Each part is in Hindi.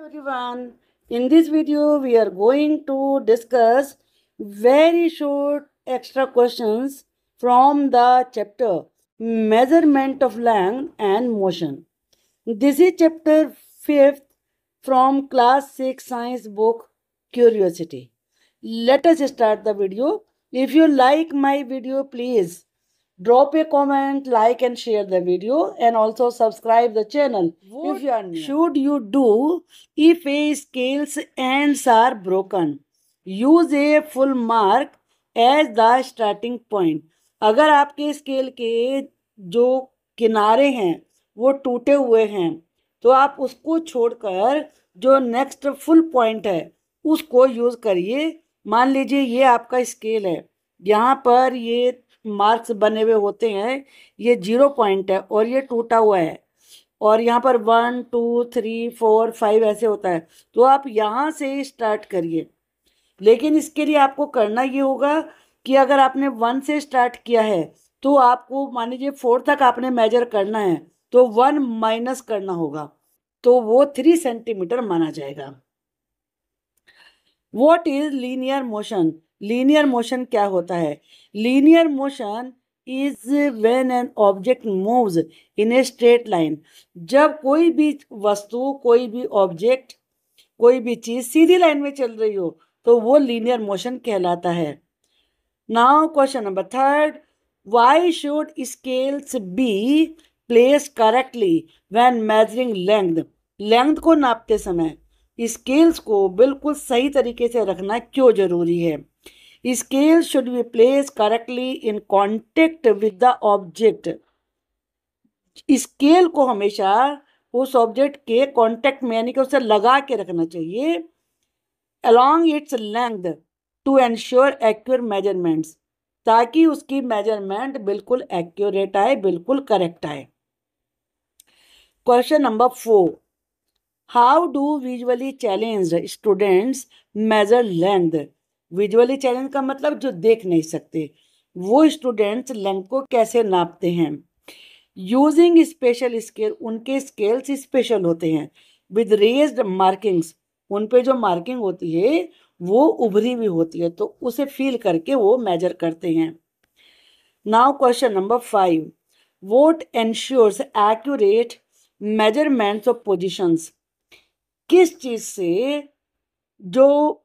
Everyone, in this video we are going to discuss very short extra questions from the chapter Measurement of Length and Motion. This is chapter 5th from class 6 science book Curiosity. Let us start the video. If you like my video, please drop a comment, like and share the video, and also subscribe the channel if you are new. Should you do if a scale's ends are broken? Use a full mark as the starting point. अगर आपके स्केल के जो किनारे हैं वो टूटे हुए हैं तो आप उसको छोड़कर जो नेक्स्ट फुल पॉइंट है उसको यूज करिए। मान लीजिए ये आपका स्केल है, यहाँ पर ये मार्क्स बने हुए होते हैं, ये 0 पॉइंट है और ये टूटा हुआ है और यहाँ पर 1 2 3 4 5 ऐसे होता है। तो आप यहाँ से स्टार्ट करिए, लेकिन इसके लिए आपको करना ये होगा कि अगर आपने 1 से स्टार्ट किया है तो आपको मान लीजिए 4 तक आपने मेजर करना है तो 1 माइनस करना होगा, तो वो 3 सेंटीमीटर माना जाएगा। What is linear motion? Linear motion क्या होता है? Linear motion is when an object moves in a straight line. जब कोई भी वस्तु, कोई भी ऑब्जेक्ट, कोई भी चीज सीधी लाइन में चल रही हो तो वो लीनियर मोशन कहलाता है। Now question number 3, why should scales be placed correctly when measuring length? Length को नापते समय स्केल्स को बिल्कुल सही तरीके से रखना क्यों जरूरी है? Scale should be place correctly in contact with the object. Scale को हमेशा उस ऑब्जेक्ट के कांटेक्ट में यानी कि उसे लगा के रखना चाहिए along its length to ensure accurate measurements, ताकि उसकी मेजरमेंट बिल्कुल एक्यूरेट आए, बिल्कुल करेक्ट आए। Question number 4, how do visually challenged students measure length? Visually challenge का मतलब जो देख नहीं सकते, वो स्टूडेंट्स लेंथ को कैसे नापते हैं? यूजिंग स्पेशल स्केल, उनके स्केल्स स्पेशल होते हैं। विद रेज्ड मार्किंग्स, उन पे जो मार्किंग होती है वो उभरी हुई होती है, तो उसे फील करके वो मेजर करते हैं। Now question number 5, what ensures accurate measurements of positions? किस चीज से जो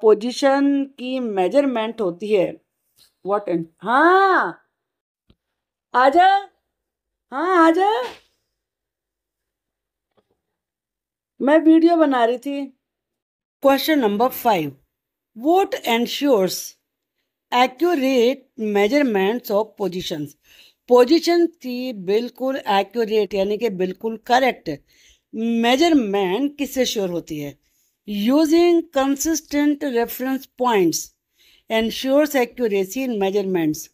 पोजीशन की मेजरमेंट होती है, व्हाट एंड हाँ आजा, हाँ आजा, मैं वीडियो बना रही थी। Question number 5, what ensures accurate measurements of positions? Position की बिल्कुल एक्यूरेट यानी कि बिल्कुल करेक्ट मेजरमेंट किससे श्योर होती है? Using consistent reference points ensures accuracy in measurements.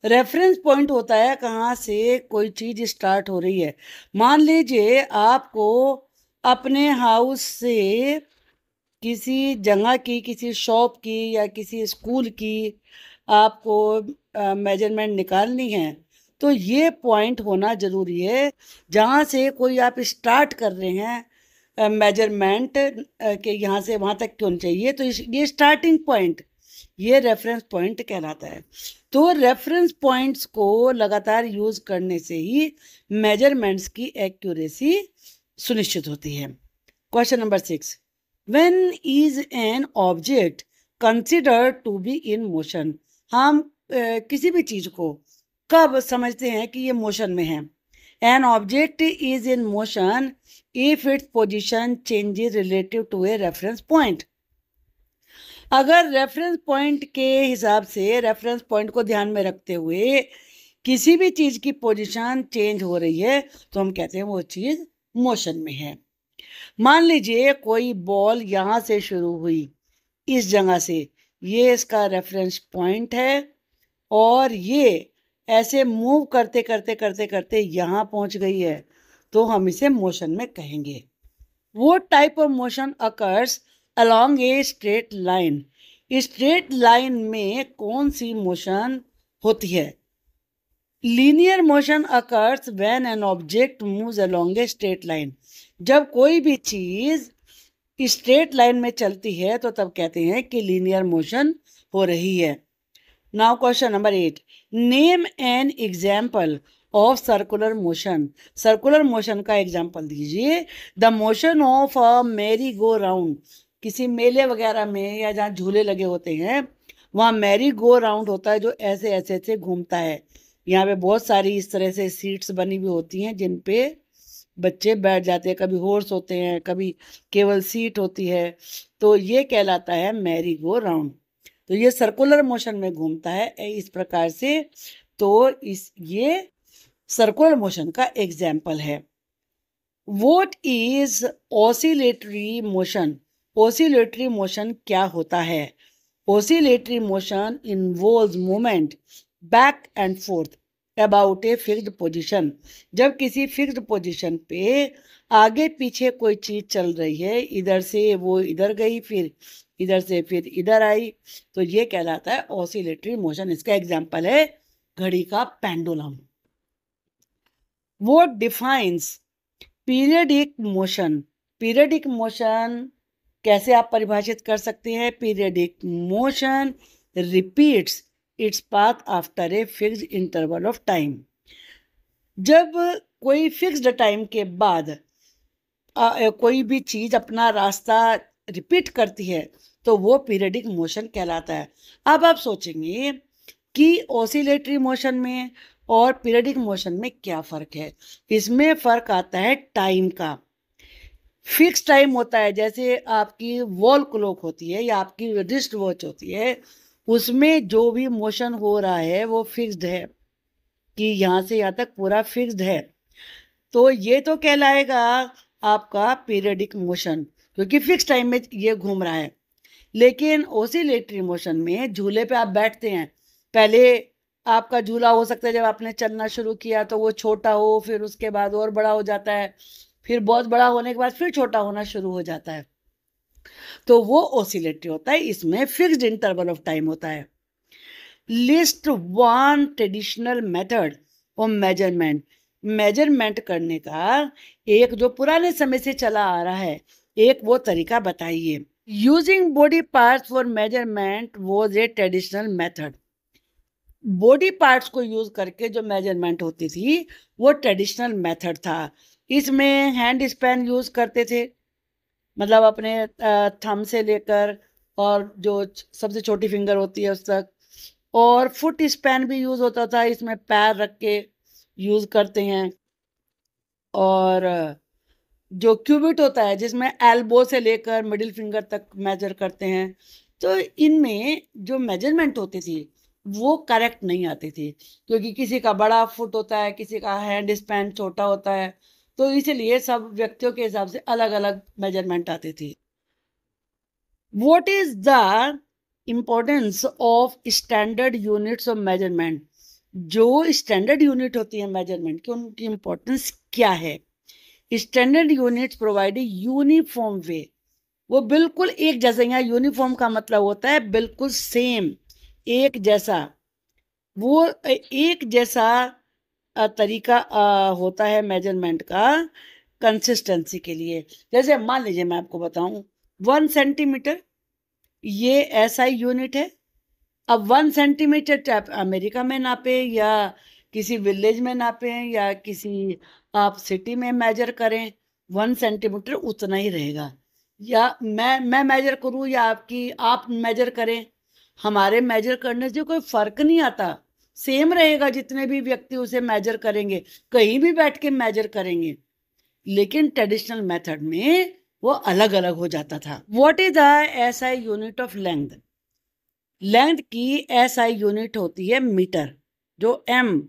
Reference point होता है कहाँ से कोई चीज स्टार्ट हो रही है। मान लीजिए आपको अपने हाउस से किसी जगह की, किसी शॉप की या किसी स्कूल की आपको मेजरमेंट निकालनी है, तो ये पॉइंट होना ज़रूरी है जहाँ से कोई आप स्टार्ट कर रहे हैं मेजरमेंट के यहाँ से वहाँ तक क्यों चाहिए, तो ये स्टार्टिंग पॉइंट, ये रेफरेंस पॉइंट कहलाता है। तो रेफरेंस पॉइंट्स को लगातार यूज करने से ही मेजरमेंट्स की एक्यूरेसी सुनिश्चित होती है। Question number 6, when is an object considered to be in motion? हम किसी भी चीज को कब समझते हैं कि ये मोशन में है? An object is in motion if its position changes relative to a reference point. अगर रेफरेंस पॉइंट के हिसाब से, रेफरेंस पॉइंट को ध्यान में रखते हुए किसी भी चीज की पोजीशन चेंज हो रही है तो हम कहते हैं वो चीज मोशन में है। मान लीजिए कोई बॉल यहाँ से शुरू हुई, इस जगह से, ये इसका रेफरेंस पॉइंट है और ये ऐसे मूव करते करते करते करते यहाँ पहुंच गई है, तो हम इसे मोशन में कहेंगे। वो type of motion occurs along a straight line. Straight line में कौन सी मोशन होती है? Linear motion occurs when an object moves along a straight line. जब कोई भी चीज स्ट्रेट लाइन में चलती है तो तब कहते हैं कि लीनियर मोशन हो रही है। Now question number 8, name an example of circular motion. Circular motion का एग्जाम्पल दीजिए। The motion of a merry go round. किसी मेले वगैरह में या जहाँ झूले लगे होते हैं वहाँ मैरी गो राउंड होता है जो ऐसे ऐसे ऐसे घूमता है। यहाँ पे बहुत सारी इस तरह से सीट्स बनी हुई होती हैं जिन पे बच्चे बैठ जाते हैं। कभी हॉर्स होते हैं, कभी केवल सीट होती है। तो ये कहलाता है मैरी गो राउंड। तो ये सर्कुलर मोशन में घूमता है इस प्रकार से। तो ये सर्कुलर मोशन का एग्जाम्पल है। What is oscillatory motion. Oscillatory motion क्या होता है? Oscillatory motion involves movement back and fourth about a fixed position. जब किसी फिक्स्ड पोजीशन पे आगे पीछे कोई चीज चल रही है, इधर से वो इधर गई, फिर इधर से फिर इधर आई, तो ये कहलाता है ऑसिलेटरी मोशन। इसका एग्जाम्पल है घड़ी का पेंडुलम। वो defines periodic motion. Periodic motion कैसे आप परिभाषित कर सकते हैं? Periodic motion repeats its path after a fixed interval of time. जब कोई फिक्स्ड टाइम के बाद कोई भी चीज अपना रास्ता रिपीट करती है तो वो पीरियडिक मोशन कहलाता है। अब आप सोचेंगे कि ऑसिलेटरी मोशन में और पीरियडिक मोशन में क्या फ़र्क है? इसमें फ़र्क आता है टाइम का। फिक्स टाइम होता है, जैसे आपकी वॉल क्लॉक होती है या आपकी रिस्ट वॉच होती है, उसमें जो भी मोशन हो रहा है वो फिक्स्ड है कि यहाँ से यहाँ तक पूरा फिक्स्ड है। तो ये तो कहलाएगा आपका पीरियडिक मोशन क्योंकि फिक्स टाइम में ये घूम रहा है। लेकिन ऑसिलेटरी मोशन में झूले पे आप बैठते हैं, पहले आपका झूला हो सकता है जब आपने चलना शुरू किया तो वो छोटा हो, फिर उसके बाद और बड़ा हो जाता है, फिर बहुत बड़ा होने के बाद फिर छोटा होना शुरू हो जाता है। तो वो ऑसिलेटरी होता है, इसमें फिक्स्ड इंटरवल ऑफ टाइम होता है। List one traditional method of measurement. Measurement करने का एक जो पुराने समय से चला आ रहा है एक वो तरीका बताइए। Using body parts for measurement was a traditional method. Body parts को यूज करके जो मेजरमेंट होती थी वो ट्रेडिशनल मेथड था। इसमें हैंड स्पैन यूज करते थे, मतलब अपने थंब से लेकर और जो सबसे छोटी फिंगर होती है उस तक। और फुट स्पैन भी यूज होता था, इसमें पैर रख के यूज करते हैं। और जो क्यूबिट होता है जिसमें एल्बो से लेकर मिडिल फिंगर तक मेजर करते हैं। तो इनमें जो मेजरमेंट होती थी वो करेक्ट नहीं आती थी क्योंकि किसी का बड़ा फुट होता है, किसी का हैंड स्पैन छोटा होता है, तो इसलिए सब व्यक्तियों के हिसाब से अलग अलग मेजरमेंट आती थी। What is the importance of standard units of measurement. जो स्टैंडर्ड यूनिट होती है मेजरमेंट की उनकी इम्पोर्टेंस क्या है? स्टैंडर्ड यूनिट्स प्रोवाइड यूनिफॉर्म वे। वो बिल्कुल एक जैसा, यहाँ यूनिफॉर्म का मतलब होता है बिल्कुल सेम, एक जैसा। वो एक जैसा तरीका होता है मेजरमेंट का कंसिस्टेंसी के लिए। जैसे मान लीजिए मैं आपको बताऊं 1 सेंटीमीटर ये एसआई यूनिट है। अब 1 सेंटीमीटर चाहे अमेरिका में नापे या किसी विलेज में नापे या किसी आप सिटी में मेजर करें, 1 सेंटीमीटर उतना ही रहेगा। या मैं मेजर करूं या आप मेजर करें, हमारे मेजर करने से कोई फर्क नहीं आता, सेम रहेगा। जितने भी व्यक्ति उसे मेजर करेंगे, कहीं भी बैठ के मेजर करेंगे। लेकिन ट्रेडिशनल मेथड में वो अलग अलग हो जाता था। What is the SI unit of length. Length की एसआई यूनिट होती है मीटर, जो एम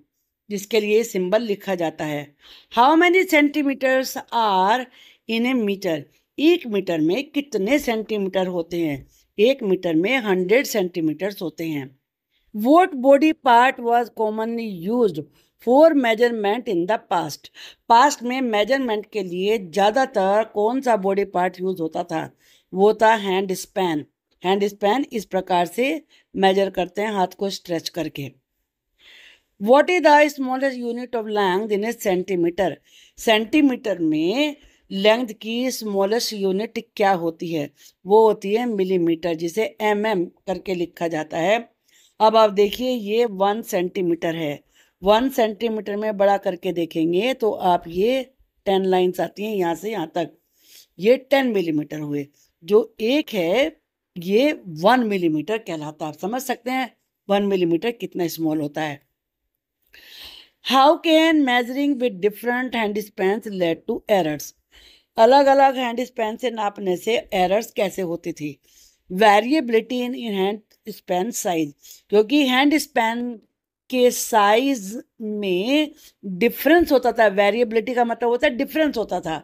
जिसके लिए सिंबल लिखा जाता है। How many centimetres are in a metre. एक मीटर में कितने सेंटीमीटर होते हैं? एक मीटर में 100 सेंटीमीटर्स होते हैं। What body part was commonly used for measurement in the past? Past में मेजरमेंट के लिए ज़्यादातर कौन सा बॉडी पार्ट यूज होता था? वो था हैंड स्पैन। हैंड स्पैन इस प्रकार से मेजर करते हैं हाथ को स्ट्रेच करके। What is the smallest unit of length in A centimetre? Centimetre में लेंथ की स्मॉलेस्ट यूनिट क्या होती है? वो होती है मिलीमीटर, जिसे करके लिखा जाता है। अब आप देखिए, ये 1 सेंटीमीटर है। 1 सेंटीमीटर में बड़ा करके देखेंगे तो आप ये 10 लाइन्स आती हैं यहाँ से यहाँ तक, ये 10 मिलीमीटर हुए। जो एक है ये 1 मिलीमीटर कहलाता है। आप समझ सकते हैं 1 मिलीमीटर कितना स्मॉल होता है। How can measuring with different hand spans led to errors? अलग अलग हैंड स्पैन से नापने से एरर्स कैसे होती थी? Variability in hand span size, क्योंकि हैंड स्पैन के साइज में डिफरेंस होता था। वेरिएबिलिटी का मतलब होता है डिफरेंस होता था,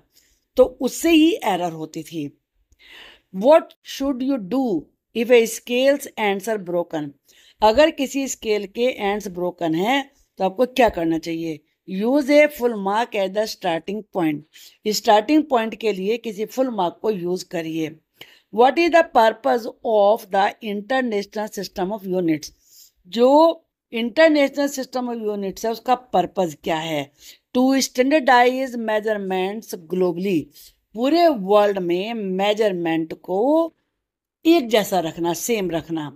तो उससे ही एरर होती थी। What should you do if a scale's ends are broken? अगर किसी स्केल के एंड्स ब्रोकन है तो आपको क्या करना चाहिए? Use a full mark at the starting point. Starting point के लिए किसी फुल मार्क को यूज करिए। What is the purpose of the international system of units? जो इंटरनेशनल सिस्टम ऑफ यूनिट्स है उसका पर्पज क्या है? टू स्टैंडर्डाइज मेजरमेंट्स ग्लोबली, पूरे वर्ल्ड में मेजरमेंट को एक जैसा रखना, सेम रखना।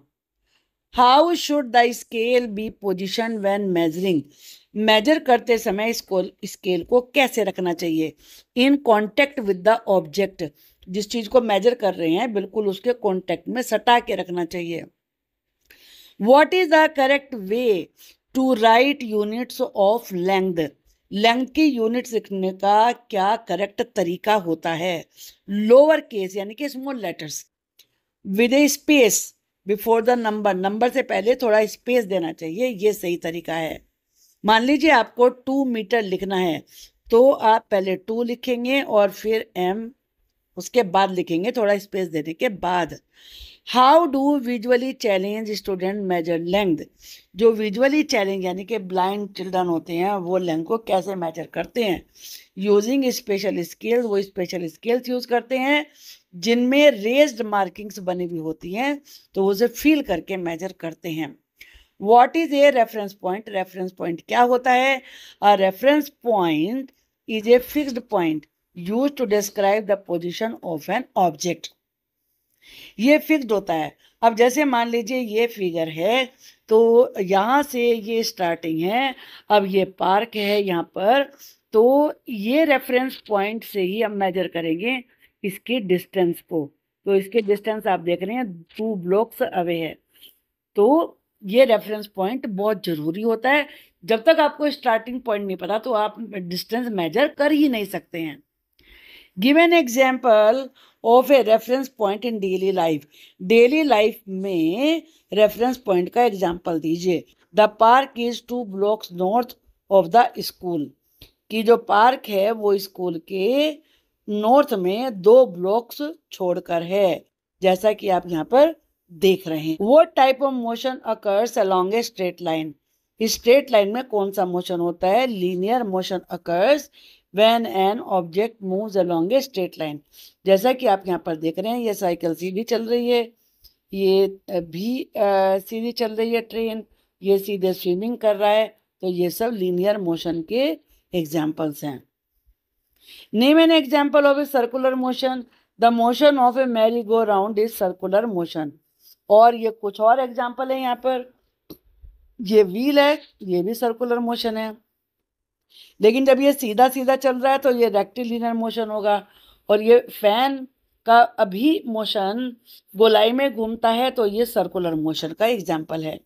How should the scale be position when measuring? Measure करते समय स्केल को कैसे रखना चाहिए? In contact with the object, जिस चीज को मेजर कर रहे हैं बिल्कुल उसके कॉन्टेक्ट में सटा के रखना चाहिए। What is the correct way to write units of length? Length की यूनिट्स लिखने का क्या करेक्ट तरीका होता है? लोअर केस यानी कि small letters with A space before the number, number से पहले थोड़ा स्पेस देना चाहिए, ये सही तरीका है। मान लीजिए आपको 2 मीटर लिखना है तो आप पहले 2 लिखेंगे और फिर m उसके बाद लिखेंगे, थोड़ा स्पेस देने के बाद। How do visually challenge student major length? जो विजुअली चैलेंज यानी कि ब्लाइंड चिल्ड्रन होते हैं वो लेंथ को कैसे मेजर करते हैं? यूजिंग स्पेशल स्केल्स, वो स्पेशल स्केल्स यूज करते हैं जिनमें रेज्ड मार्किंग्स बनी हुई होती हैं, तो उसे फील करके मेजर करते हैं। What is a reference point? Reference point क्या होता है? A reference point is a fixed point use to describe the position of an object. ये फिक्स्ड होता है। अब जैसे मान लीजिए ये फिगर है तो यहाँ से ये स्टार्टिंग है, अब ये पार्क है यहाँ पर, तो ये रेफरेंस पॉइंट से ही हम मेजर करेंगे इसकी डिस्टेंस को। तो इसके डिस्टेंस आप देख रहे हैं 2 ब्लॉक्स अवे है, तो ये रेफरेंस पॉइंट बहुत जरूरी होता है। जब तक आपको स्टार्टिंग पॉइंट नहीं पता तो आप डिस्टेंस मेजर कर ही नहीं सकते हैं। Give an example of A reference point in daily life. Daily life में रेफरेंस पॉइंट का एग्जाम्पल दीजिए। The park is 2 blocks north of the school, की जो पार्क है वो स्कूल के नॉर्थ में 2 ब्लॉक्स छोड़कर है, जैसा कि आप यहाँ पर देख रहे हैं। वो type of motion occurs along a straight line? Straight line में कौन सा मोशन होता है? Linear motion occurs when an object moves along a straight line. जैसा कि आप यहाँ पर देख रहे हैं, ये साइकिल सीधी चल रही है, ये भी सीधी चल रही है ट्रेन, ये सीधे स्विमिंग कर रहा है, तो ये सब लीनियर मोशन के एग्जाम्पल्स हैं। Name an example of a circular motion. The motion of A merry go round is circular motion. और ये कुछ और एग्जाम्पल है यहाँ पर, ये व्हील है, ये भी सर्कुलर मोशन है, लेकिन जब ये सीधा सीधा चल रहा है तो ये रेक्टिलिनियर मोशन होगा। और ये फैन का अभी मोशन गोलाई में घूमता है तो ये सर्कुलर मोशन का एग्जाम्पल है।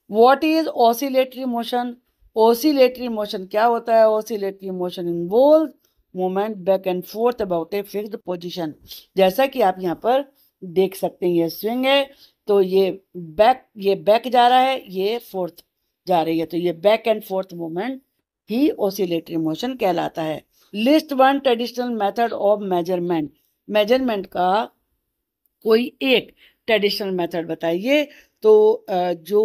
What is oscillatory motion? Oscillatory motion क्या होता है? Oscillatory motion involve movement back and fourth about a fixed position. जैसा कि आप यहाँ पर देख सकते हैं, ये स्विंग है तो ये बैक जा रहा है, ये फोर्थ जा रही है, तो ये back and fourth movement he oscillatory motion कहलाता है। List 1 traditional method of measurement. Measurement का कोई एक ट्रेडिशनल मेथड बताइए। तो जो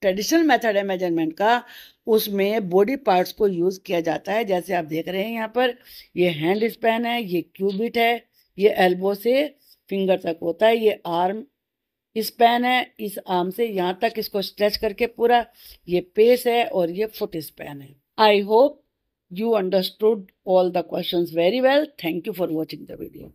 ट्रेडिशनल मेथड है मेजरमेंट का, उसमें बॉडी पार्ट्स को यूज किया जाता है। जैसे आप देख रहे हैं यहाँ पर, ये हैंड स्पैन है, ये क्यूबिट है, ये एल्बो से फिंगर तक होता है, ये आर्म स्पैन है इस आर्म से यहाँ तक, इसको स्ट्रेच करके पूरा, ये पेस है और ये फुट स्पैन है। I hope you understood all the questions very well. Thank you for watching the video.